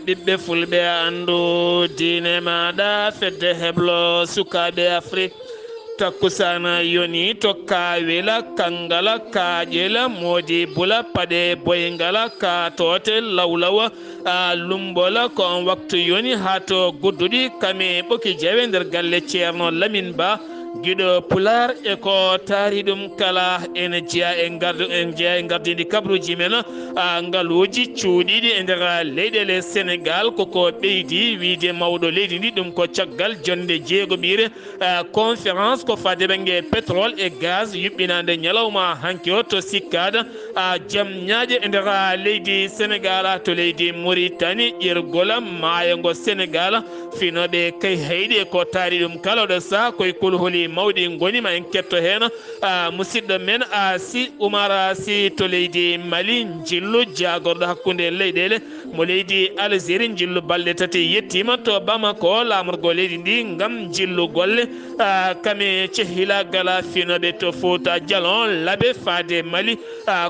ɓiɓɓe fulɓe andu diine maɗa fedde heblo sukaɓe Afrique takkusana yoni to kawela kangala kaƴela modi bula paɗe boyngala ka tote lawlawa lumbola ko on waktu yoni ha to gudduɗi kame ɓoki jewe nder galle ceerno Lamin Ba giɗo pulaar e ko taari ɗum kala ene jeeya e gardidi kabruji men ngaluji cuuɗiɗi e nder leyɗele Sénégal koko ɓeydi wiide mawɗo leydi ndi ɗum ko caggal jonde jeegoɓire conférence ko fade ɓenge pétrole et gaz yuɓɓinande ñalawma hanki o to sikkada jaam ñaaƴe e nder leydi Sénégal to leydi Mauritanie ƴergola maayo ngo Sénégal finoɓe kay hayɗi ko taari ɗum kala ɗo sa koye kulhuli mawɗi gonima en ketto hen musidɗo men si Oumar si to leydi Mali jillu jagorɗo hakkude leyɗele mo leydi Algérie jillu balɗe tati yettima to Bamako lamorgo leydi ndi gam jillu golle kame cehilagala finoɓe to Fouta Djalon laaɓe faade Mali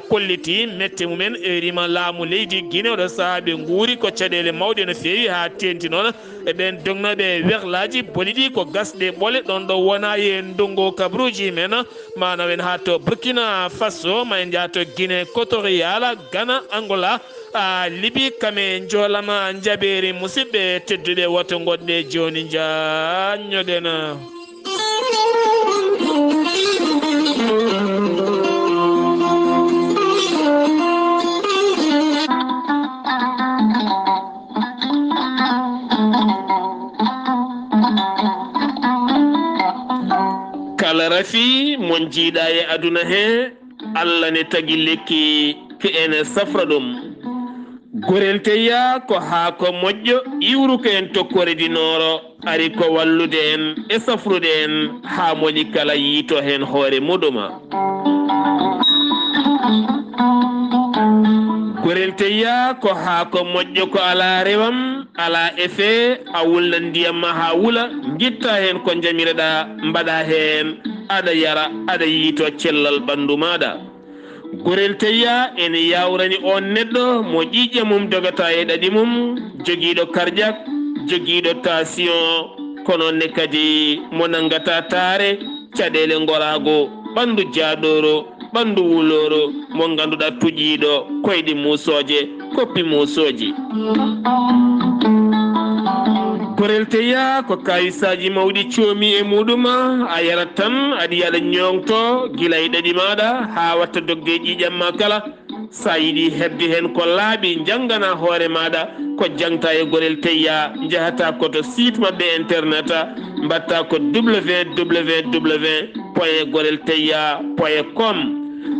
kolliti mette mumen rima laamu leydi Guinée oɗo saaha ɓe guuri ko caɗele mawɗe no fewi ha tenti noon eɓen dognoɓe werlaji boliɗi ko gasɗe ɓole ɗon ɗo wona e ndungu kabruji men manam en ha to Burkina Faso ma en jaa to Guinée Équatorial Ghana Angola Libi kame jolama jaɓeri musidɓe tedduɓe woto goɗɗe joni jañoɗen kala rafi mon jiiɗa e aduna he Allah ne tagi lekki ke ene safra ɗum gorel teya ko haako moƴƴo iwru ko en tokkore dinoro ari ko wallude en e safrude en ha moni kala yiito hen hoore muɗuma gorel teya ko haako moƴƴo ko ala rewam ala effet a wulna ndiyam ma ha wula gitta hen ko jamireɗa mbaɗa hen aɗa yara aɗa yiito cellal ɓandu maɗa gorel teya ene yawrani on neɗɗo mo ƴiƴe mum dogata e ɗaɗi mum joguiɗo cardiaque joguiɗo tension kono ne kadi mo nangata taare caɗele gorago ɓandu jaaɗoro ɓandu wuloro mo ganduɗa tuƴiɗo koyɗi musoje koppi musoji gorel teya ko kayisaji mawɗi coomi e muɗuma a yarat tan aɗa yaɗa ñongto guila e ɗaɗi maɗa ha watta dogge ƴiƴam ma kala sa yiɗi hebde hen ko laaɓi janggana hoore maɗa ko jangta e gorel teya jahata koto site mabɓe internet mbatta ko www.gorelteya.com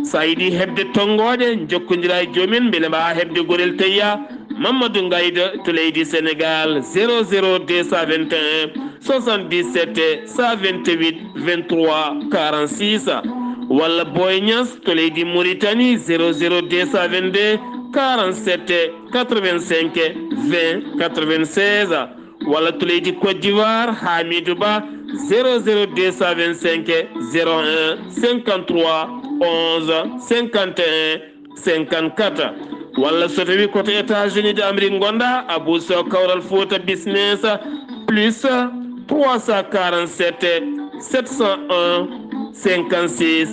sa yiɗi hebde tonggode jokkodira e jomin beele mbawa hebde gorel teya Mamadou Ngayda to leydi Sénégal 00221 77 128 23 46 walla Boy Niass to leydi Mauritanie 00222 47 85 20 96 walla to leydi Côte d'Ivoire Hamidou Ba 00225 01 53 11 51 54 walla so tawi koto États-Unis d'Amérique gonɗa Abou Sow Kawral Fouta business plus 347 701 56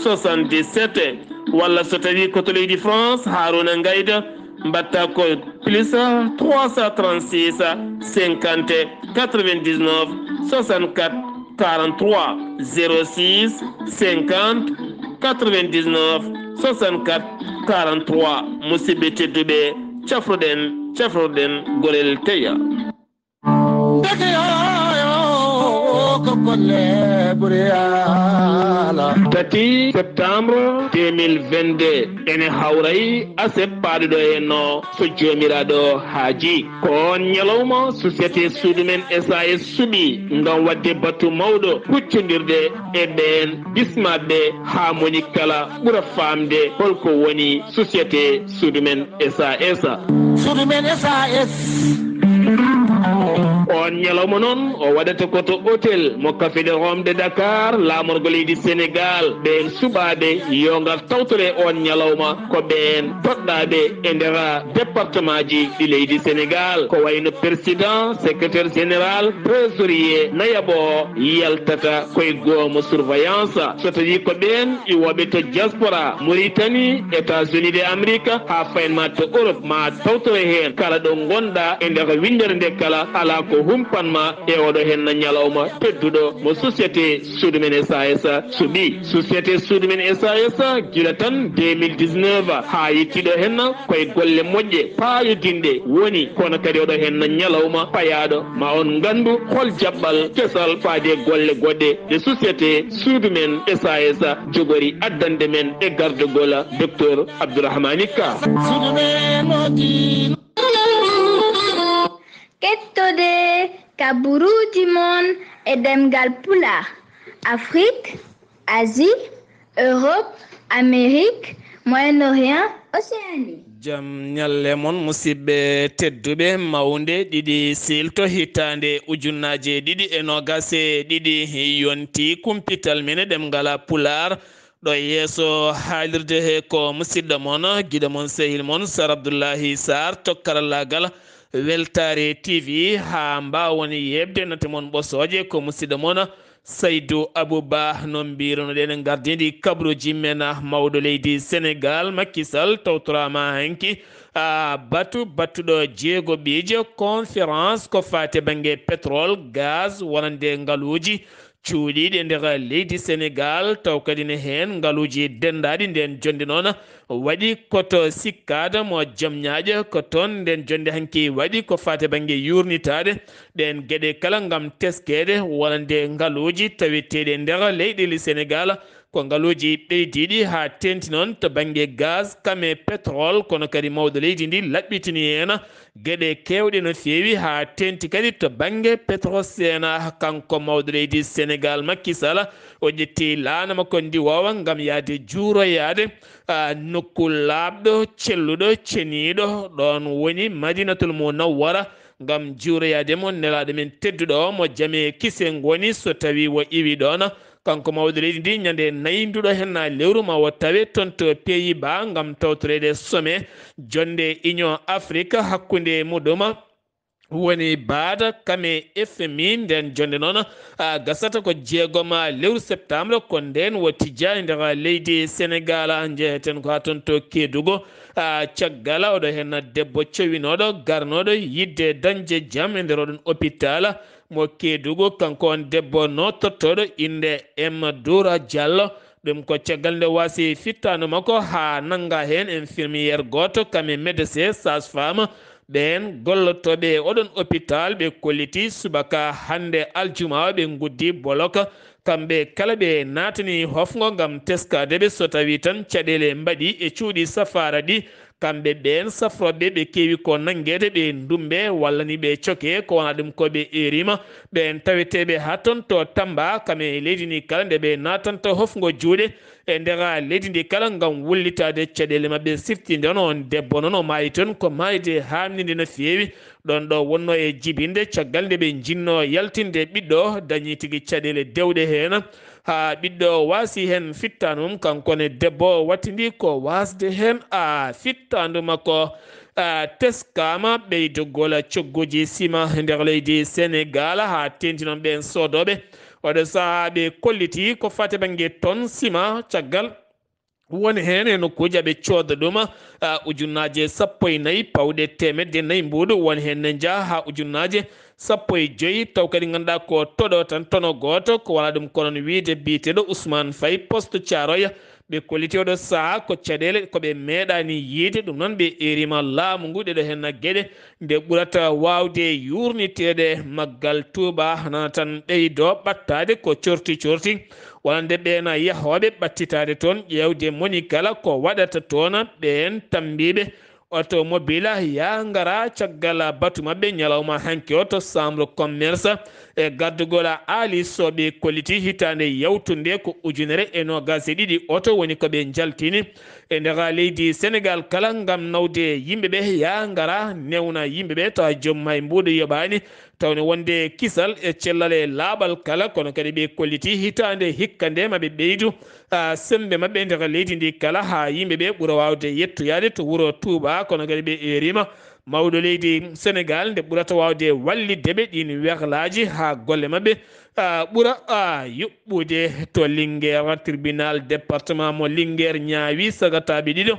77 walla so tawi koto leydi France Harouna Ngayda mbatta ko plus 336 50 99 64 43 06 50 99 64 43 musidɓe tedduɓe cafroɗen gorel teya tati septembre 2022 ene hawray asep paɗuɗo henno so jomiraɗo haaji ko on ñalawma société suudu men SAS suuɓi ngam wadde battu mawɗo huccodirde e ɓen bismaɓe ha moni kala ɓuura famde holko woni société suudu men SAS suudu men SAS on ñalawma noon o waɗata koto hôtel mo café de Rome de Dakar laamorgo leydi Sénégal ɓen suɓaɓe yo ngar tawtore on ñalawma ko ɓen poɗɗaɓe e nder département ji ɗi leydi Sénégal ko wayno président secrétaire général trésorier nayabo yaltata koye goomo surveillance so tawi ko ɓen iwoɓe to diaspora Mauritanie États-Unis d'Amérique ha faynma to Europe ma tawtore hen kala ɗo gonɗa e nder windere nde kala ala ko humpanma e oɗo hen na ñalawma tedduɗo mo société suudu men SAS suuɓi société suudu men SAS gila tan 2019 ha yettiɗo hen koye golle moƴƴe payodinɗe woni kono kadi oɗo hen na ñalawma payaɗo ma on gandu hol jaɓɓal kesal faade golle goɗɗe de société suudu men SAS jogori addande men e gardugol docteur Abdourahmani Ka. Kettode kaburuji mon e ɗemngal pulaar Afrique, Asie, Europe, Amérique, Moyen-Orient, Océanie. Jam ñalle mon musidɓe tedduɓe mawnde ɗiɗi siilto hitande ujunnaje ɗiɗi e nogase ɗiɗi yonti kumpital mene ɗemngal pulaar ɗo yeeso haalirde he ko musidɗo mon giɗo mon sehil mon Sar Abdullaahi Saar tokkarallagal weltare TV ha mbawoni yebde nate mon ɓosoje ko musidɗo mon Saydou Abouba no mbirunoɗen gardidi kabruji men mawɗo leydi Sénégal Macky Sall tawtorama hanki battuɗo jeego ɓiije conférence ko fate banggue pétrole gaz wonande ngaluji cuuɗiɗi e nder leydi Sénégal taw kadi ne hen ngaluji dendaɗi nden jonde noon waɗi koto sikkada mo jamñaƴe ko toon nden jonde hanki waɗi ko fate banggue yurnitade ɗen gueɗe kala gam teskede wonande ngaluji taweteɗe nder leyɗeli Sénégal ko ngaluji ɓeydiɗi ha tenti noon to banggue gaz kame pétrole kono kadi mawɗo leydi ndi laɓɓitini hen gueɗe kewɗe no fewi ha tenti kadi to banggue Petrosen kanko mawɗo leydi Sénégal Macky Sall o ƴetti laana makko ndi wawa gam yaade juuroyade nokku laaɓɗo celluɗo ceniɗo ɗon woni Madinatul Munawwara gam juuroyademo nelaɗo men tedduɗo mo jaame kisen goni so tawi wo iwi ɗon kanko mawɗo leydi ndi ñande nayinduɗo hen lewru ma wo tawe toon to Pays-Bas gam tawtorede sommet jonde Union Afrique hakkude muɗum woni baada kame FMI nden jonde noon gasata ko jeegom lewru septembre ko nden wo tijja e nder leydi Sénégal jeheten ko ha toon to Kédougou caggal oɗo hen debbo cowinoɗo garnoɗo yidde dañde jaam e nder oɗon hôpital mo Kédougou kanko on debbo notottoɗo inde Doura Diallo ɗum ko caggal nde wasi fittano makko ha nanga hen infirmiére goto kame médecin sage-femme ɓen gollotoɓe oɗon hôpital ɓe kolliti subaka hande aljuma ɓe guddi bolok kamɓe kala ɓe natani hofgo gam teskadeɓe so tawi tan caɗele mbaɗi e cuuɗi safara ɗi kamɓe ɓen safroɓe ɓe kewi ko nanguede ɓe ndumɓe walla ni ɓe coke ko wona ɗum koɓe erima ɓen taweteɓe ha toon to Tamba kame leydi ndi kala nde ɓe natanta hofgo juuɗe e nder leydi ndi kala gam wullitade caɗele mabɓe siftinde on debbo noon o maayi toon ko maayde hamnide no fewi ɗon ɗo wonno e jibinde caggal nde ɓe jinno yaltinde ɓiɗɗo dañi tigui caɗele dewɗe hen ha ɓiɗɗo wasi hen fittanu mum kankone debbo wattidi ko wasde hen fittandu makko teskama ɓeydogol cogguji sima nder leydi Sénégal ha tenti noon ɓen sodoɓe oɗo saaha ɓe kolliti ko fate banggue tonne sima caggal woni hen e nokkuji aɓe cooda ɗum ujunnaje 14 pawɗe temedde 4 mbuɗu woni hen ne jaa ha ujunnaje 15 taw kadi ganduɗa ko toɗo tan tono goto ko wala ɗum konon wiide biteɗo Ousmane Faye poste Thiaroye ɓe kolliti oɗo saaha ko caɗele koɓe meeɗani yiide ɗum noon ɓe erima laamu ngu ɗeɗo hen gueɗe nde ɓurata wawde yurnitede maggal Touba nana tan ɓeydo ɓattade ko corti wonande ɓen yahoɓe ɓattitade toon ƴewde moni kala ko waɗata toon ɓen tambiɓe automobile ya ngara caggal batu mabɓe ñalawma hanki o to chambre commerce e gardugol Ali soɓe kolliti hitande yawtunde ko ujunere e nogas ɗiɗi oto woni ko ɓe jaltini e nder leydi Sénégal kala gam nawde yimɓeɓe ya ngara newna yimɓeɓe tawa joom hay mbuɗo yoɓani tawne wonde kisal e cellale laabal kala kono kadi ɓe kolliti hitande hikkande maɓe ɓeydu sembe maɓɓe nder leydi ndi kala ha yimɓe ɓe ɓuura wawde yettoyade to wuuro Touba kono kadi ɓe erima mawɗo leydi Sénégal nde ɓurata wawde wallideɓe ɗin werlaji ha golle maɓɓe ɓuura yuɓɓude to Linguére tribunal département mo Linguére ñaawi sagataɓe ɗiɗo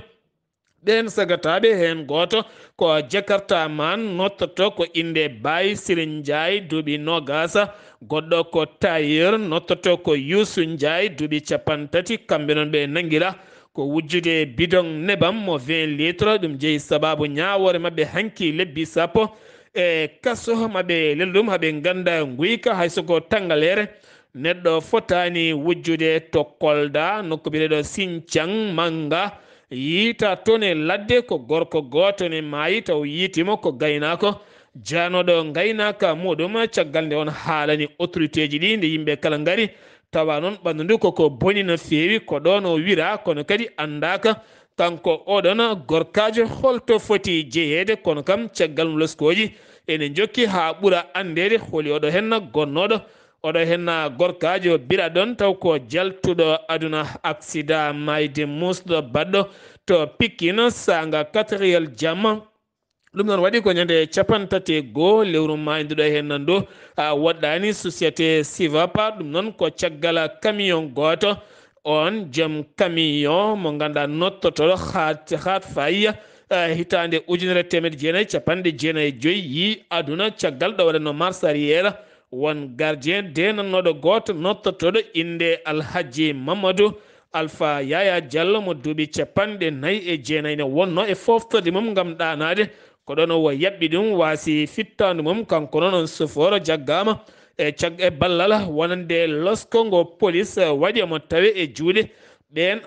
ɓen sagataɓe hen goto ko Jakarta man nottoto ko inde Baye Sirin Ndiaye duuɓi nogasa goɗɗo ko tailleur nottoto ko Youssou Ndiaye duuɓi 30 kamɓe noon ɓe nanguila ko wujjude bidon nebam mo 20 litres ɗum jeeyi sababu ñawore mabɓe hanki lebbi sappo e kaso maɓe lelɗum haɓe ganda guyka haysoko tangalere neɗɗo fotani wujjude to Kolda nokku biɗeɗo Sinthiang Manga yiita toon e ladde ko gorko goto ne maayi taw yiitimo ko gaynako janoɗo gaynaka muɗum caggal nde on haalani autorité ji ɗi nde yimɓe kala ngari tawa noon ɓandu ndu koko boni no feewi ko ɗon o wira kono kadi andaka kanko oɗon gorkajo holto foti jeeyede kono kam caggal loskoji ene jokki ha ɓuura andede holi oɗo henna gonnoɗo oɗo henna gorkajo bira ɗon taw ko jaltuɗo aduna accident mayde musɗo baɗɗo to Pikine sanga 4 jamma ɗum noon waɗi ko ñande 31 lewru mayduɗo hen ndu woɗɗani société Sivapa ɗum noon ko caggal camion goto on joom camion mo ganduɗa nottotoɗo hat fayya hitande 1995 yi aduna caggal ɗo waɗano marche arrière won gardien denannoɗo goto nottotoɗo inde Alhaji Mamadou Alpha Yaya Diallo mo duuɓi 49 ne wonno e foftorde mum gam ɗanade ko ɗon o yaɓɓi ɗum waasi fittandu mum kanko noon on soforo jaggama e ballal wonande loskongo police waɗi omo tawe e juuɗe ɓen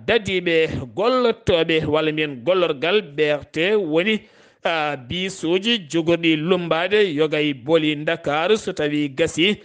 dadiɓe gollotoɓe walla mbiyen gollorgal BRT woni bisuji jogorɗi lumbade yogay booli Dakaru so tawi gasi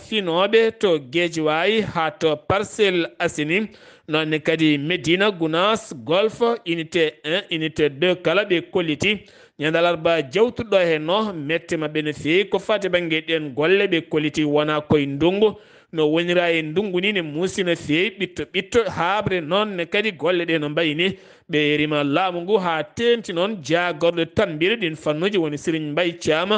finoɓe to Guédiawaye ha to Parcelles Assainies nonne kadi Médina Gounass Golf unité 1 unité 2 kala ɓe kolliti ñande alarba jawtuɗo henno mette mabɓe no fewi ko fati banggue ɗen golle ɓe kolliti wona koye ndungu no wonira e ndungu ni ne muusi no fewi ɓitto ɓitto habre noon kadi golle ɗe no mbayni ɓe rima laamu ngu ha tenti noon jagorɗo tambire ɗin fannuji woni Serigne Mbaye Thiam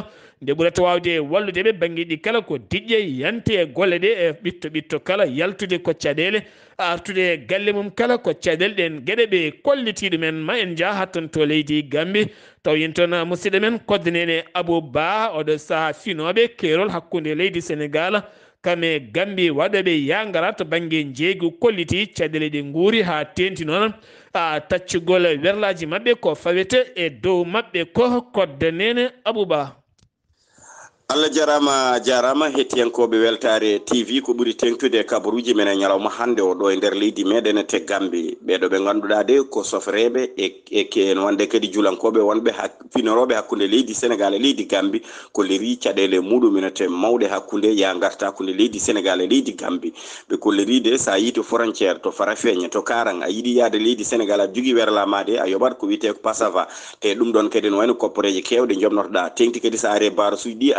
nde ɓurata wawde wallude ɓe banggue ɗi kala ko diƴƴe yante e golle ɗe e ɓitto ɓitto kala yaltude ko caɗele artude galle mum kala ko caɗele ɗen gueɗe ɓe kolliti ɗumen ma en jahatton to leydi Gambie taw yin toon musidɗo men koddanene Abou Ba oɗo saaha finoɓe keerol hakkude leydi Sénégal kame Gambie waɗoɓe yangara to banggue jeeygu kolliti caɗele ɗe guuri ha tenti noon taccugol werlaji mabɓe ko fawete e dow mabɓe ko koddanene Abou Ba. Allah jarama hettiyankoɓe weltare TV ko ɓuri tengtude kabaruji men e ñalawma hande o ɗo e nder leydi meɗen te Gambie ɓeɗo ɓe ganduɗa de ko sofreɓe e wonde kadi julankoɓe wonɓe finoroɓe hakkude leydi Sénégal e leydi Gambie kolliri caɗele muɗum te mawɗe hakkude ya garta hakkude leydi Sénégal e leydi Gambie ɓe kolliri de sa yi to frontiére to Farafeñe to Karang a yiɗi yaade leydi Sénégal a jogui werlamade a yoɓat ko wiyete ko passava te ɗum ɗon kadi no wayno koppareje kewɗe jomnotoɗa tengti kadi sa are barasuji ɗi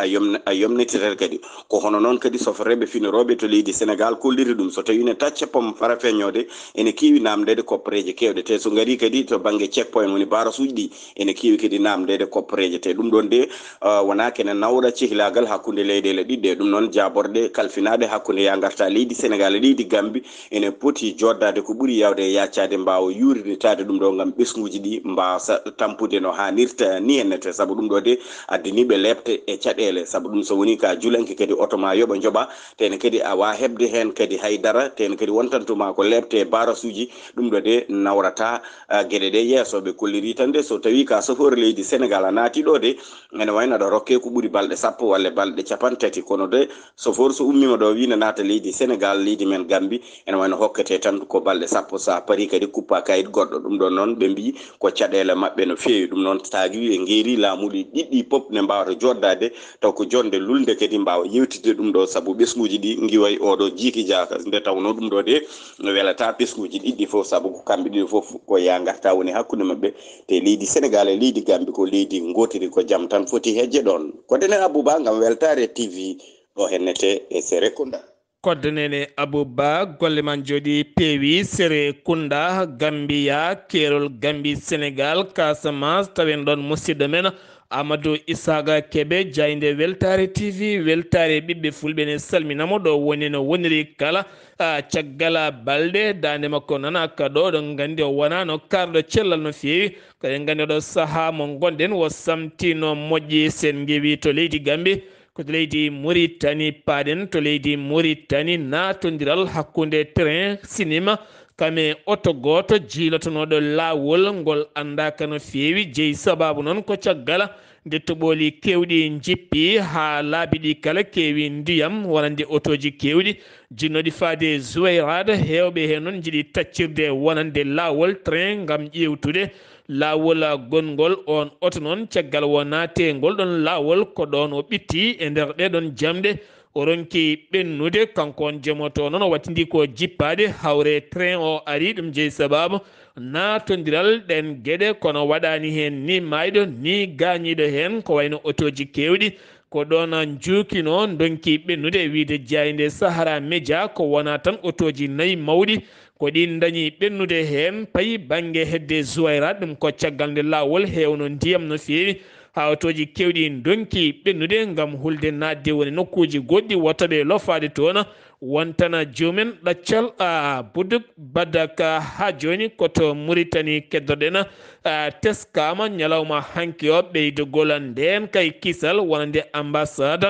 a yomnititere kadi ko hono noon kadi sofreɓe finoroɓe to leydi Sénégal kolliri ɗum so tawi ne tacca pom Farafeñode ene kewi namdede koppareje kewɗe te so gari kadi to banggue checkpoint woni barasuji ɗi ene kewi kadi namdede koppareje te ɗum ɗon de wona kene nawɗa cehilagal hakkude leyɗele ɗiɗɗe ɗum noon jaborde kalfinade hakkude ya garta leydi Sénégal e leydi Gambie ene poti joddade ko ɓuuri yawde e yaccade mbawa yuriditade ɗum ɗo gam ɓesguji ɗi mbasa tampude no hannirta ni hennete saabu ɗum ɗo de addiniɓe lebte e caɗele saabu ɗum so woni ka julanke kadi oto ma yoɓa joɓa tene kadi awa hebde hen kadi haydara tene kadi wontantuma ko lebte e barasuji ɗum ɗo de nawrata gueɗe ɗe yeesoɓe kolliri tan de so tawi ka chauffeur leydi Sénégal a naati ɗo de ene wayno aɗa rokke ko ɓuuri balɗe 10 walla balɗe 50 kono de chauffeur so ummima ɗo wina naata leydi Sénégal leydi men Gambie ene wayno hokkete tan ko balɗe 10 sa paari kadi kuppa kayit goɗɗo ɗum ɗon noon ɓe mbi ko caɗele mabɓe no fewi ɗum noon tagui e gueeri laamuɗi ɗiɗɗi pop ne mbawata joddade taw ko jonde lulde kadi mbawa yewtide ɗum ɗo sabu ɓesguji ɗi giway oɗo jiiki jaka nde tawno ɗum ɗo de welata ɓesguji ɗiɗɗi fof sabu ko kamɓe ɗiɗi fof ko ya garta woni hakkude mabɓe te leydi Sénégal e leydi Gambie ko leydi gotiri ko jaam tan foti hejje ɗon kodene Abouba gam weltare TV ɗo hennete e Serekunda koddanene Abouba golle man jooɗi peewi Serekunda Gambia Kerol Gambie Sénégal Casamance tawen ɗon musidɗo men Amadou Isaga Kebe jayde weltare TV weltare ɓiɓɓe fulɓe ne salminamo ɗo woni no woniri kala caggal balɗe dande makko nana ka ɗo ɗon gandi o wona no karɗo cellal no fewi kaɗen gandi ɗo saaha mo gonɗen wo samtino moƴƴi sen gewi to leydi Gambie ko to leydi Mauritanie paaɗen to leydi Mauritanie natodiral hakkude train cinéma kame oto goto jiilotonoɗo lawol ngol andaka no fewi jeeyi sababu noon ko caggal nde toɓoli kewɗi jippi ha laabi ɗi kala kewi ndiyam wonande otoji kewɗi jinnoɗi faade Zouayrade hewɓe hen noon jiiɗi taccirde wonande lawol train gam ƴewtude lawol gongol on oto noon caggal wo naate ngol ɗon lawol ko ɗon o ɓitti e nder ɗeɗon jamɗe o ronki ɓennude kanko on jomoto noon o wattidi ko jippade hawre train o ari ɗum jeeyi sababu natodiral ɗen gueɗe kono waɗani hen ni mayɗo ni gañiɗo hen ko wayno otoji kewɗi ko ɗon juukino donki ɓennude wiide jayde Sahara Média ko wona tan otoji nayyi mawɗi ko ɗin dañi ɓennude hen payi banggue hedde Zouayrade ɗum ko caggal nde lawol hewno ndiyam no fewi ha otoji kewɗi donki ɓennude gam hulde nadde woni nokkuji goɗɗi wotaɓe lofade toon wontana jomumen ɗaccal Boudou Badaka ha joni koto Mauritanie keddoɗen teskama ñalawma hanki o ɓeydogol nden kay kisal wonande ambassade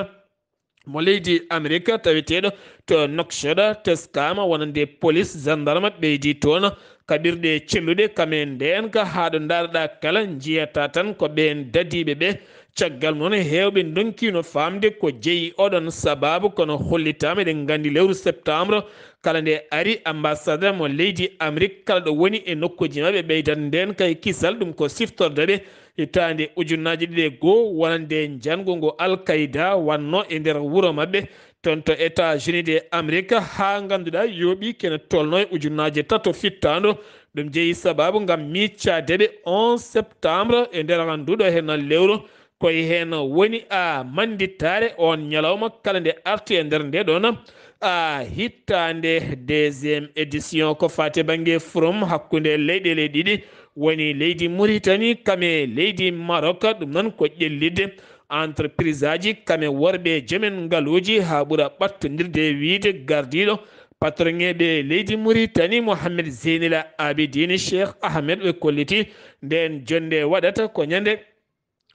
mo leydi Amérique taweteɗo to Nouakchott teskama wonande police gendarme ɓeydi toon kaɓirɗe celluɗe kamen nden ka haɗo darɗa kala jiyata tan ko ɓen dadiɓe ɓe caggal noon hewɓe donkino famde ko jeeyi oɗon sababu kono hollitama eɗen gandi lewru septembre kala nde ari ambassade mo leydi Amérique kala ɗo woni e nokkuji mabɓe ɓeydat nden kay kisal ɗum ko siftordeɓe hitande ujunnaje ɗiɗi e goho wonande jango ngo Al-Qaïda wanno e nder wuuro mabɓe toon to États-Unis de Amérique ha ganduɗa yooɓi kene tolno e ujunnaje tato fittando ɗum jeeyi sababu gam miccadeɓe 11 septembre e nder nduɗo hen lewru koye hen woni mandittare on ñalawma kala nde arti e nder nde ɗon hittande deuxiéme édition ko fate banggue forum hakkude leyɗele ɗiɗi woni leydi Mauritanie kame leydi Maroc ɗum noon ko ƴellidde entreprise aji kame worɓe joomen ngaaluji ha ɓuura ɓattodirde wiide gardiɗo patron ɓe leydi Mauritanie Mohamed Zeynel Abidine Cheikh Ahmed ɓe kolliti nden jonde waɗata ko ñande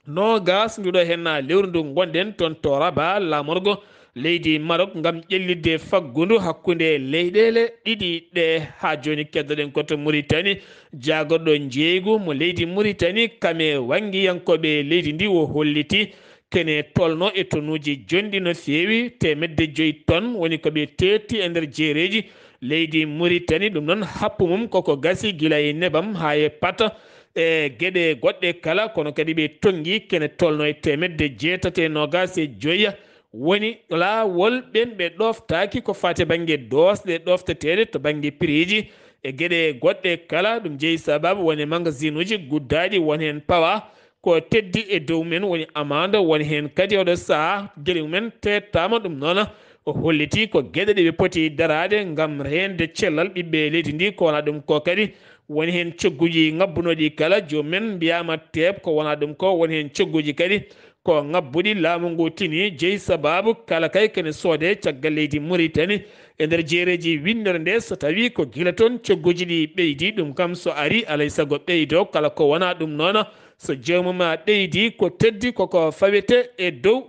nogas nduɗo hen lewru ndu gonɗen toon to Rabat lamorgo leydi Maroc gam ƴellidde faggudu hakkude leyɗele ɗiɗi ɗe ha joni keddoɗen koto Mauritanie jagorɗo jeygu mo leydi Mauritanie kame wangiyankoɓe leydi ndi o holliti kene tolno e tonuji jonɗi no fewi 500 tonnes woni koɓe tetti e nder jeereji leydi Mauritanie ɗum noon happu mum koko gasi guila e nebam ha e pata e gueɗe goɗɗe kala kono kadi ɓe tonggui kene tolno e 795 woni lawol ɓen ɓe ɗoftaki ko fate banggue dosɗe ɗofteteɗe to banggue prix ji e gueɗe goɗɗe kala ɗum jeeyi sababu woni magasin uji guddaɗi woni hen pawa ko teddi e dow men woni amande woni hen kadi oɗo saaha gueɗe mumen tettama ɗum noon o holliti ko gueɗe ɗeɓe poti darade gam rende cellal ɓiɓɓe leydi ndi ko wona ɗum ko kadi woni hen cogguji ngabbunoɗi kala jomumen mbiyama teeb ko wona ɗum ko woni hen cogguji kadi ko ngabbuɗi laamu ngu tini jeeyi sababu kala kay kene soode caggal leydi Mauritanie e nder jeereji windere nde so tawi ko gila toon cogguji ɗi ɓeydi ɗum kam so ari alay saago ɓeydo kala ko wona ɗum noon so joomuma ɓeydi ko teddi koko fawete e dow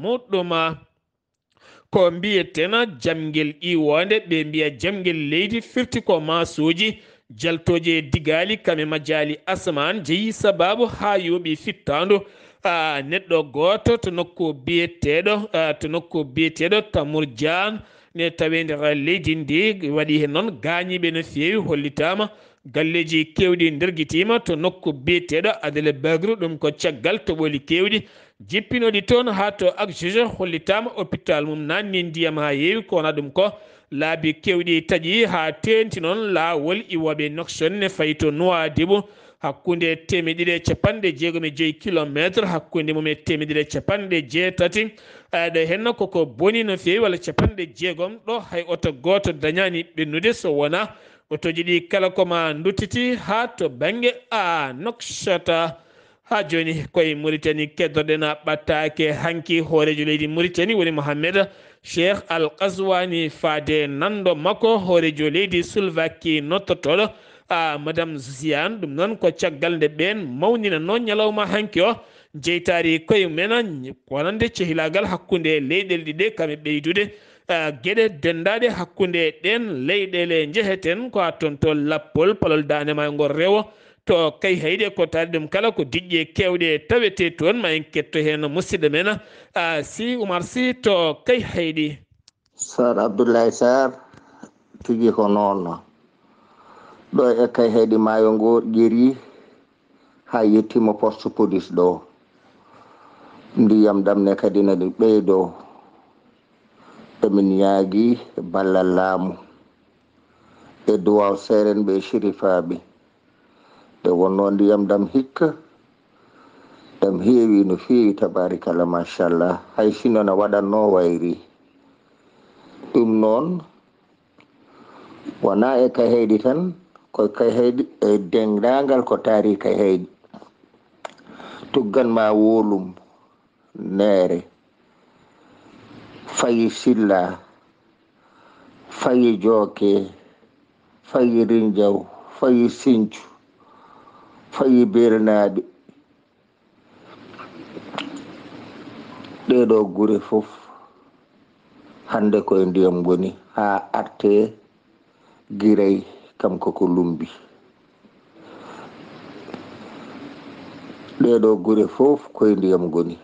muɗɗum ko mbiyetena jamguel iwonde ɓe mbiya jamguel leydi firti ko masuji jaltoje digali kame majali asman jeeyi sababu ha yooɓi fittandu neɗɗo goto to nokku biyeteɗo Tamour Diane ne tawe nder leydi ndi waɗi hen noon gañiɓe no fewi hollitama galleji kewɗi nderguitima to nokku biyeteɗo Adele Bagru ɗum ko caggal toɓoli kewɗi jippinoɗi toon ha to ak juge hollitama hôpital mum nanni ndiyam ha yeewi kowona ɗum ko laabi kewɗi taƴi ha tenti noon laawol iwoɓe noksonne fayi to Nouadhibou hakkunde 1.6 kilométre hakkunde mum e 1.6 ɗo henna koko boni no fewi walla 6 ɗo hay oto goto dañani ɓennude so wona otoji ɗi kala koma duttiti ha to banggue a nokshata ha joni koye Mauritanie keddoɗen ɓattake hanki hoorejo leydi Mauritanie woni Mohamed Cheikh Al Qazwani faade nando makko hoorejo leydi Slovaquie nottotoɗo madame Ziane ɗum noon ko caggal nde ɓen mawnina ñalawma hanki o jeytari koye men wonande cehilagal hakkunde leyɗele ɗiɗe kame ɓeydude gueɗe dendaɗe hakkunde ɗen leyɗele jeheten ko ton to lappol palol danema ngol rewo to kay hayde ko taari ɗum kala ko diƴƴe kewɗe tawete toon ma en ketto hen musidɗo men si Oumar Sy to kay haydi. Sar Abdullaahi Saar tigi ko noon ɗo e kay haydi maayo ngo ƴeri ha yettima poste police ɗo ndiyam ɗam ne kadi nani ɓeydo emin ñaagui ballal laamu e duwaw seren ɓe shirifaɓe nde wonno ndiyam ɗam hikka ɗam heewi no feewi tabarikalla machallah hay sino no waɗanno wayri ɗum noon wona e kay haydi tan ko kay haydi e dendagal ko taari kay haydi tugganma wolum neere fayi silla fayi jooke fayi rinjaw fayi sincu fayi bernaɓe ɗeɗo gure fof hande koye ndiyam goni ha arte guiray kam koko lumbi ɗeɗo gure fof koye ndiyam goni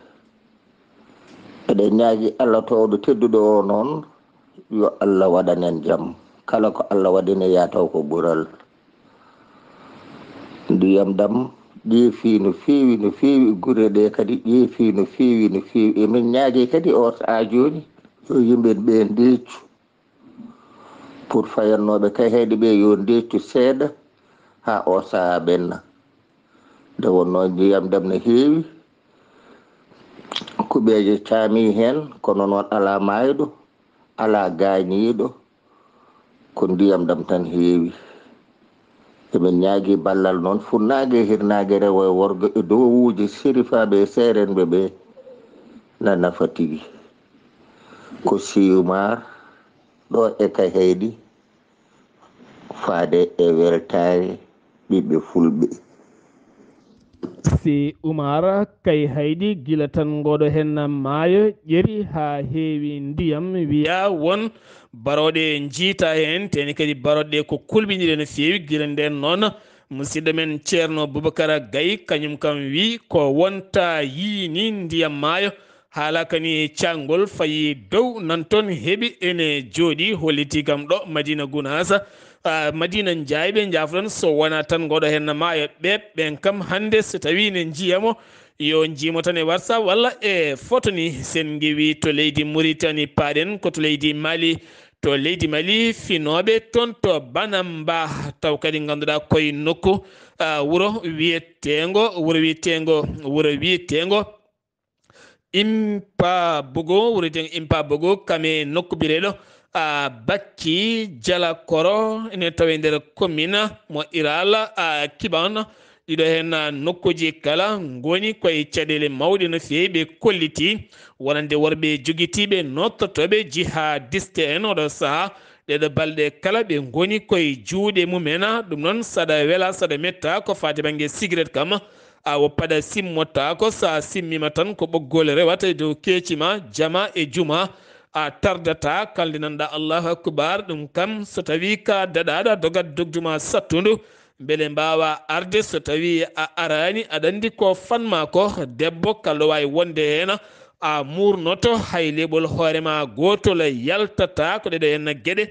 eɗen ñaagui Allah towɗo tedduɗo o noon yo Allah waɗanen jaam kala ko Allah waɗine yataw ko ɓural ndiyam ɗam ƴeefi no feewi gure ɗe kadi ƴeefi no feewi emin ñaagui kadi o a joni yo yimɓe ɓe ndeccu pour fayannoɓe kay hayde ɓe yo ndeccu seeɗa ha o saha ɓenna nde wonno ndiyam ɗam ne heewi kuɓeje caami hen kono noon ala mayɗo ala gañiɗo ko ndiyam ɗam tan heewi emin ñaagui ballal noon funnague hirnague rewo e worgo e dowuji sérifaɓe serenɓe ɓe na nafa tigui ko Oumar ɗo e kay haydi faade e weltare ɓiɓɓe fulɓe. si Oumar kay haydi gila tan ngoɗo hen maayo ƴeri ha heewi ndiyam wiya won baroɗe jiita hen teni kadi baroɗe ko kulɓiniɗe no feewi gila nden noon musidɗo men ceerno Boubacara Gaye kañum kam wi ko wonta yiini ndiyam maayo haala kani cangol fayi dow nan toon heeɓi ene jooɗi holliti kam ɗo Madina Gounasa Madina Ndiaye jafɗon so wona tan ngoɗo hen maayo ɓen kam hande so tawi ne jiyamo yo jimo tan e WhatsApp walla e photo ni sen gewi to leydi Mauritanie paaɗen ko to leydi Mali finoɓe toon to Banamba taw kadi ganduɗa koye nokku wuro wiyetengo Impa Bogo kame nokku bireɗo Bakki Jala Koro ene tawe nder commune mo Irala Kiban ɗiɗo hen nokkuji kala goni koye caɗele mawɗe no fewi ɓe kolliti wonande worɓe joguitiɓe nottotoɓe jihadiste en oɗo saaha ɗeɗo balɗe kala ɓe goni koye juuɗe mumen ɗum noon saɗa wela saɗa metta ko fati banggue cigarette kam a woppaɗa simmotta ko sa simmima tan ko ɓoggol rewata dow keccima jama e juma a tardata kalde nanɗa Allahu akbar ɗum kam so tawi ka daɗaɗa dogat dogduma sattudu beele mbawa arde so tawi a arani aɗa andi ko fanma ko debbo kalɗo wawi wonde hen a murnoto hay leɓol hoorema gotol yaltata ko ɗeɗo henna gueɗe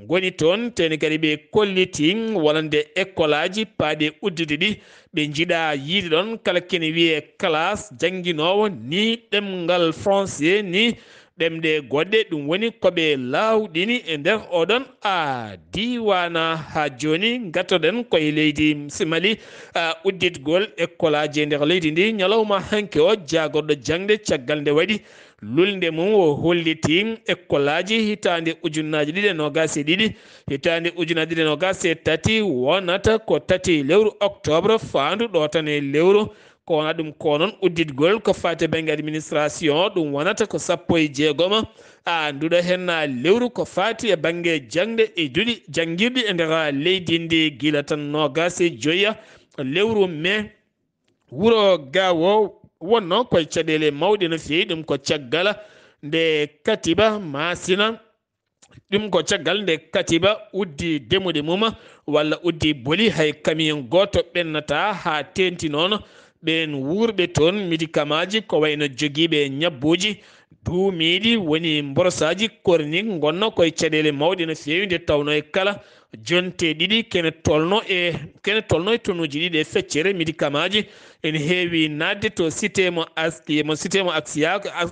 goni toon teni kadi ɓe kolliti walande école aji paaɗe uddude ɗi ɓe jiiɗa yiide ɗon kala kene wiye classe jangguinowo ni ɗemngal français ni ɗemɗe goɗɗe ɗum woni koɓe lawɗini e nder oɗon diwana ha joni gattoɗen koye leydi Mali udditgol école aji e nder leydi ndi ñalawma hanke o jagorɗo jangde caggal nde waɗi lulnde mum o holliti école aji hitande ujunnaji ɗiɗi e nogas e ɗiɗi hitande ujunaji ɗiɗi e nogas e tati wonata ko tati lewru octobre fandu ɗo tan e lewru ko wona ɗum ko noon udditgol ko fate banggue administration ɗum wonata ko 16 nduɗo henna lewru ko fati e banggue jangde e duuɗi janguirɗi e nder leydi ndi guila tan nogas e joyya lewru mai wuro gawo wonno koye caɗele mawɗe no fewi ɗum ko caggal nde katiba masina ɗum ko caggal nde katiba uddi demude mum walla uddi booli hay camion goto ɓennata ha tenti noon ɓen wurɓe toon médicament ji ko wayno joguiɓe ñabbuji duumiɗi woni mborosaji cornique gonno koye caɗele mawɗe no fewi nde tawno e kala jonte ɗiɗi kene tolno e tonnuji ɗiɗi e feccere médicament ji ene heewi nadde to cité mo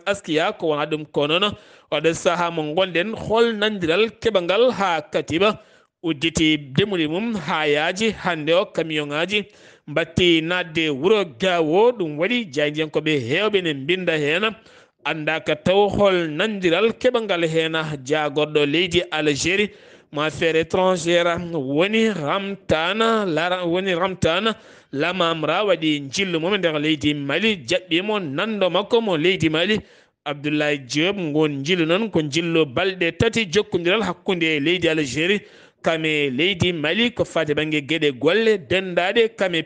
askiya ko wona ɗum ko noon oɗo saaha mo gonɗen hol nandiral keɓangal ha katiba udditi demude mum ha yaaji hande o camion ngaji mbatti nadde wuuro gawo ɗum waɗi jaydiyankoɓe hewɓe ne binda hen andaka taw hol nandiral keɓangal hen jagorɗo leydi Algérie mo affaire étrangère woni ramtana lamamra waɗi jillu mum nder leydi Mali jaɓɓimo nando makko mo leydi Mali Abdullaahi Diop gon jillu noon ko jillu balɗe tati jokkodiral hakkude leydi Algérie kame leydi Mali ko fate banggue gueɗe golle dendaɗe kame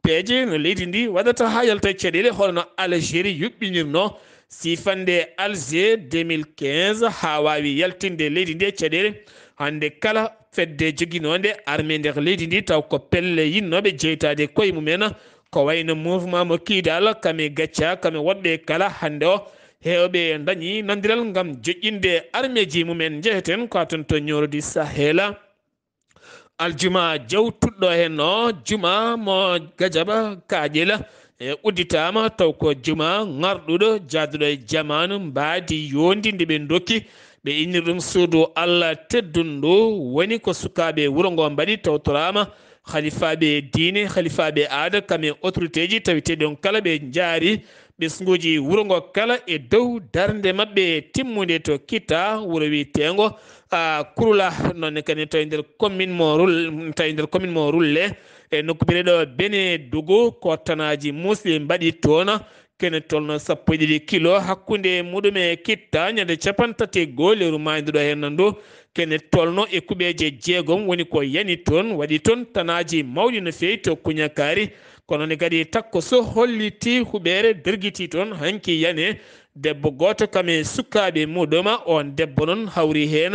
peeje no leydi ndi waɗata ha yalta caɗele holno Algérie yuɓɓinirno sifande Alger 2015 ha wawi yaltinde leydi ndi caɗele hande kala fedde joguinode armée nder leydi ndi taw ko pelle yinnoɓe jeytade koye mumen ko wayno mouvement mo kiidal kame gacca kame woɗɓe kala hande o hewɓe dañi nandiral gam joƴƴinde armée ji mumen jeheten ko ton to ñorodi Sahela aljuma jawtuɗɗo hen o juma mo gajaba kaƴela e udditama taw ko juma garɗuɗo jaaduɗo e jamanu mbaadi yondi nde ɓe dokki ɓe innir ɗum suudu Allah teddunɗo woni ko sukaɓe wuuro ngo mbaɗi tawtorama khalifaɓe diine khalifaɓe aada kame autorité ji tawiteɗe on kala ɓe jaari ɓesguji wuuro ngo kala e dow darde mabɓe timmude to kitta wuuro wiyetego kurula nonne kadi tawi nder commune mo rulle e nokku bireɗo bene dugu kottanaji muslim mbaɗi toon kene tolno 12 kilo hakkude muɗum e kitta ñande 31 lewru mayduɗo hen ndu kene tolno e kuɓeje 6 woni ko yani toon waɗi toon tanaji mawɗi no fewi to kuñakari kono ne kadi takko so holliti huɓere derguiti toon hanki yane debbo goto kame sukaɓe muɗuma on debbo noon hawri hen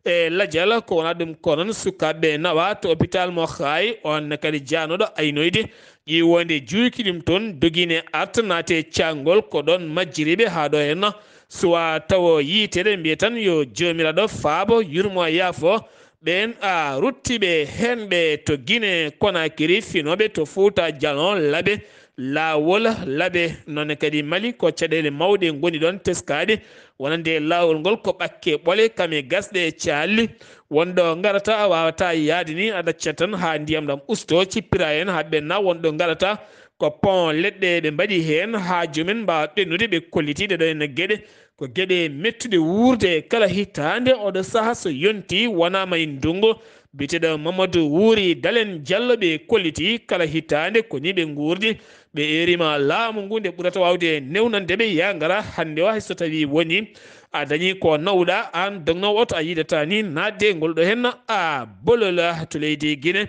e ladial ko wona ɗum ko noon sukaɓe nawa to hôpital mo hay on kadi janoɗo aynoyde ƴiwonde juyki ɗum toon dogine arta naate cangol ko ɗon majjiriɓe ha ɗo henna suwa taw yiiteɗe mbiya tan yo jomiraɗo faabo yurmo yaafo ɓen ruttiɓe henɓe to Guinée Conakry finoɓe to Fouta Djalon laaɓe lawol laaɓe noon kadi Mali ko caɗele mawɗe goni ɗon teskaɗe wonande lawol ngol ko ɓakke ɓole kame gasɗe calli wonɗo garata wawata yaade ni a ɗaccat tan ha ndiyam ɗam usto cippira hen ha ɓenna wonɗo garata ko pont leɗɗe ɓe mbaɗi hen ha jomumen mbawa ɓennude ɓe kollitiɗe ɗo henna gueɗe ko gueɗe mettude wurde kala hitande oɗo saaha so yonti wonama e ndungu biteɗo Mamadou Wuri Dalen Diallo ɓe kolliti kala hitande ko ni ɓe gurdi ɓe erima laamu ngu nde ɓurata wawde newnandeɓe ya gara hande o hayso tawi woni a dañi ko nawɗa an dognowo oto a yidata ni nadde ngolɗo henna a bolola to leydi Guinée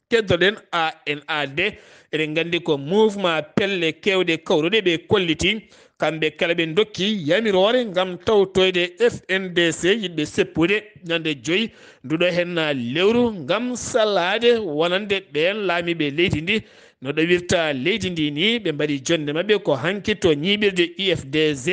keddoɗen ANAD eɗen gandi ko mouvement pelle kewɗe kawruɗe ɓe kolliti kamɓe kala ɓe dokki yamirore ngam tawtoyde FNDC yiɗɓe seppude ñande 5 nduɗo hen lewru ngam salade wonande ɓen laamiɓe leydi ndi no ɗowirta leydi ndi ni ɓe mbaɗi jonde mabɓe ko hanki to ñiɓirde UFDG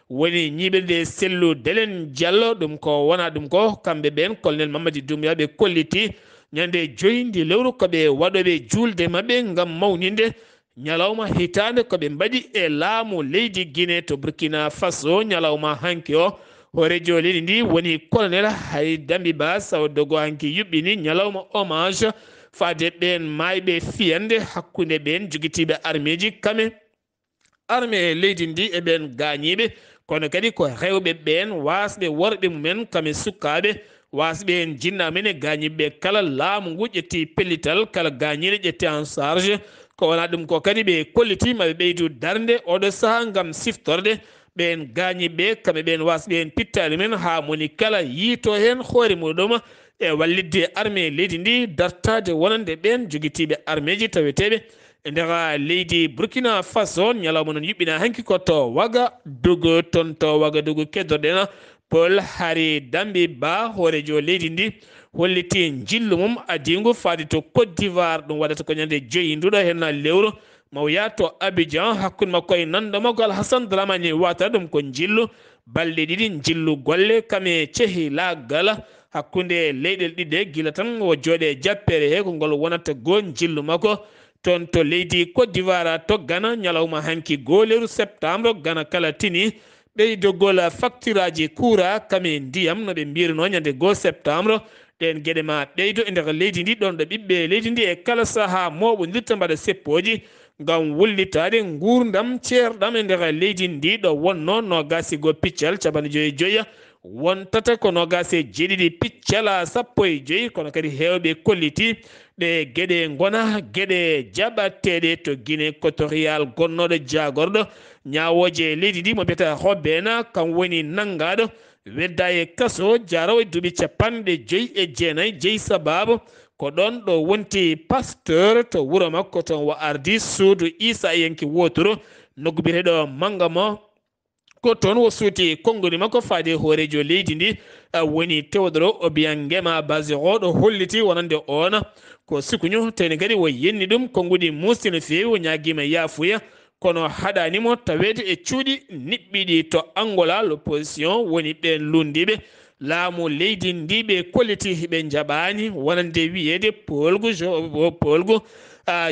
woni ñiɓirde sellu Delen Diallo ɗum ko wona ɗum ko kamɓe ɓen colonel Mamadi Doumbouya ɓe kolliti ñande 5 ndi lewru koɓe waɗoɓe julde mabɓe ngam mawninde ñalawma hitande koɓe mbaɗi e laamu leydi Guinée to Burkina Faso ñalawma hanki o horejo leydi ndi woni colonel Haydambi Ba Sawdogo hanki yuɓɓini ñalawma hommage fade ɓen mayɓe fiyande hakkude ɓen jogitiɓe armée ji kame armée leydi ndi e ɓen gañiɓe kono kadi ko rewɓe ɓen wasɓe worɓe mumen kame sukkaɓe wasɓe en jinnaɓe men e gañiɓe kala laamu ngu ƴetti pellital kala gañiɗe ƴetti en charge ko wona ɗum ko kadi ɓe kolliti maɓe ɓeydu darde oɗo saaha gam siftorde ɓen gañiɓe kamɓe ɓen wasɓe en pittali men ha moni kala yiito hen hoore muɗum e wallidde armée leydi ndi dartade wonande ɓen joguitiɓe armée ji taweteɓe e nder leydi Burkina Faso ñalawma noon yuɓɓina hanki ko to Wagadugu toon to Wagadugu keddorɗen Paul Haydambi Ba horejo leydi ndi holliti jillu mum adingu faade to Côte d'Ivoire ɗum waɗata ko ñande 5 nduɗo hen lewru mawya to Abidjan hakkude makko e nando makko Alhassane Dramane Ouattara ɗum ko jillu balɗe ɗiɗi jillu golle kame ceehi laagal hakkude leyɗel ɗiɗe gila tan o jooɗe jappere he ko ngol wonata goo jillu makko toon to leydi Côte d'Ivoire to Ghana ñalawma hanki 2 lewru septembre Ghana kala tini ɓeydogol facture aji courant kame ndiyam no ɓe mbirino ñande 2 septembre ɗen gueɗe ma ɓeydo e nder leydi ndi ɗon ɗo ɓiɓɓe leydi ndi e kala saaha moɓodirta mbaɗa seppoji ngam wullitade gurdam ceerɗam e nder leydi ndi ɗo wonno nogasigo piccal capanɗe 5 wontata ko nogase 7 piccal 15 kono kadi hewɓe kolliti ɗe gueɗe gona gueɗe jaɓateɗe to Guinée équatorial gonnoɗo jagorɗo ñawoje leydi ndi mo mbiyata Robena kam woni nangaɗo wedda e kaso jarawo e duuɓi 59 jeeyi sababu ko ɗon ɗo wonti pasteur to wuuro makko toon wo ardi suudu Issa yenki wotoro nokku biyeteɗo Mangamo ko toon wo suuti konngoni makko faade hoorejo leydi ndi woni Théodore Obiangema Bazero ɗo holliti wonande on ko sukuñu tawni kadi wo yenni ɗum konnguɗi musti no feewi o ñaguima yaafuya kono haɗanimo tawede e cuuɗi niɓɓiɗi to Angola l'opposition woni ɓen lundiɓe laamu leydi ndi ɓe kolliti ɓe jaɓani wonande wiyede polgu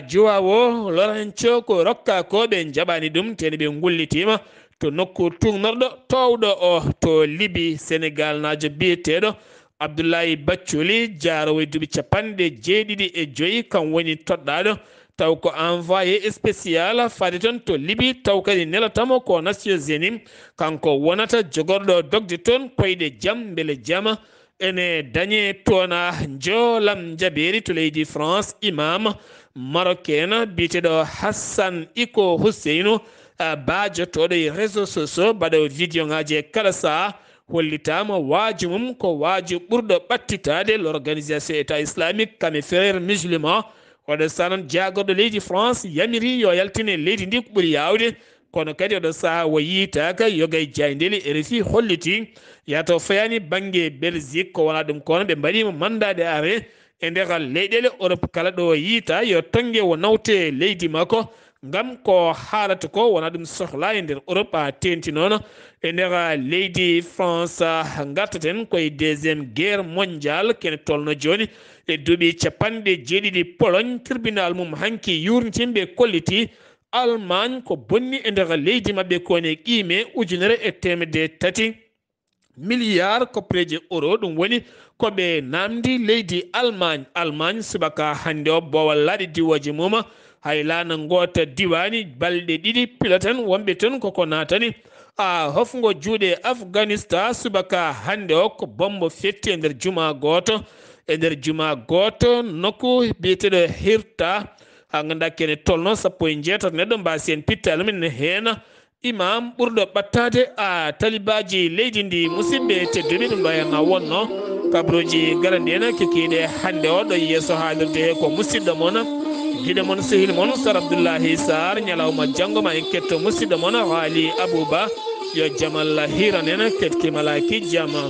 jowawo Lorenco ko rokka ko ɓe jaɓani ɗum tene ɓe gullitima to nokku tugnorɗo towɗo o to Libi Sénégal najo biyeteɗo Abdullahi Bathily jarowo e duuɓi 75 kam woni toɗɗaɗo taw ko envoyé spécial faade toon to Libi taw kadi nelatamo ko Nations Unies kanko wonata jogorɗo dogde toon koyɗe jaam beele jaam ene dañe toona joolam jaɓeri to leydi France imam marocaine biyeteɗo Hassan Iko Housseynou bajotoɗo e réseau sociaux mbaɗo vidéo ngaji e kala saha hollitama waaju mum ko waaju ɓurɗo ɓattitade l'organisation état islamique kame frère musulman oɗo sanan jagorɗo leydi France yamiri yo yaltine leydi ndi ko ɓuuri yawde kono kadi oɗo saaha wo yiitaka yogay jaydeli RFI holliti yato fayani banggue Belgique ko wona ɗum kono ɓe mbaɗimo mandade arrêt e nder leyɗele Europe kala ɗo yiita yo tongue wo nawte leydi makko ngam ko haalata ko wona ɗum sohla e nder Europe a tenti noon e nder leydi France gartaten koye deuxiéme guerre mondial kene tolno joni e duuɓi 70 Pologne tribunal mum hanki yurntimɓe kolliti Allemagne ko bonni e nder leydi mabɓe kone qime 1.3 milliard koppeje euro ɗum woni koɓe namdi leydi Allemagne subaka hande o bowal laaɗi diwoje mum hay lana gota diwani balɗe ɗiɗi piloten wonɓe toon koko natani hofgo juuɗe Afghanistan subaka hande o ko bombo fetti e nder juma goto nokku biyeteɗo Hirta ha ganduɗa kene tolno 16 neɗɗo mbasi en pittali men hen imam ɓurɗo ɓattade talibaji leydi ndi musidɓe tedduɓe ɗum ɗo hen wonno kabruji garandi en kekiɗe hande o ɗo yeeso haalirde he ko musidɗo moon gide mon sehil mon Sar Abdullaahi Saar ñalawma jangoma en ketto musidɗo mon haali Abouba yo jamalla hiranen ketki malaki jama